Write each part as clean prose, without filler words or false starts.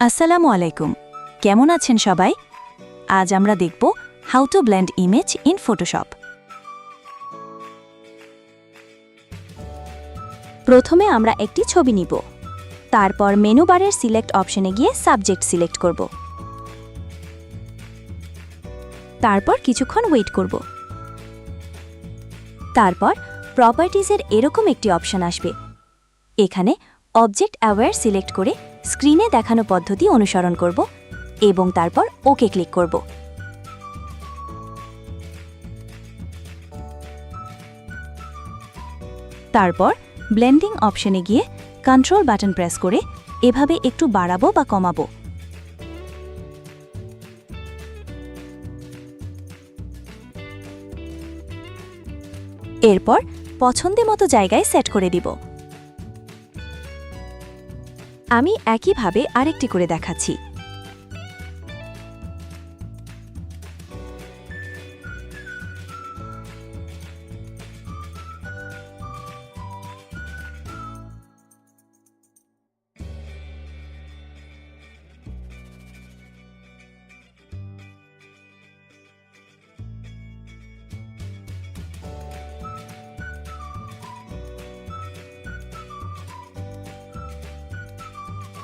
আসসালামু আলাইকুম, কেমন আছেন সবাই? আজ আমরা দেখব how to blend image in Photoshop. প্রথমে আমরা একটি ছবি নিব, তারপর মেনু বারের সিলেক্ট অপশনে গিয়ে সাবজেক্ট সিলেক্ট করব। তারপর কিছুক্ষণ ওয়েট করব। তারপর প্রপার্টিজের এরকম একটি অপশন আসবে। এখানে অবজেক্ট অ্যাওয়্যার সিলেক্ট করে স্ক্রিনে দেখানো পদ্ধতি অনুসরণ করব এবং তারপর ওকে ক্লিক করব। তারপর ব্লেন্ডিং অপশনে গিয়ে কন্ট্রোল বাটন প্রেস করে এভাবে একটু বাড়াবো বা কমাবো। এরপর পছন্দের মতো জায়গায় সেট করে দিব। আমি একইভাবে আরেকটি করে দেখাচ্ছি।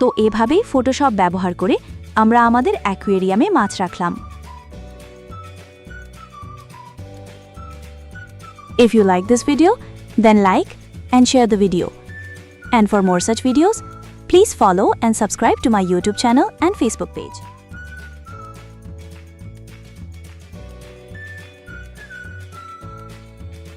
তো এভাবেই ফটোশপ ব্যবহার করে আমরা আমাদের অ্যাকুয়ারিয়ামে মাছ রাখলাম। If you like this video, then like and share the video. And for more such videos, please follow and subscribe to my YouTube channel and Facebook page.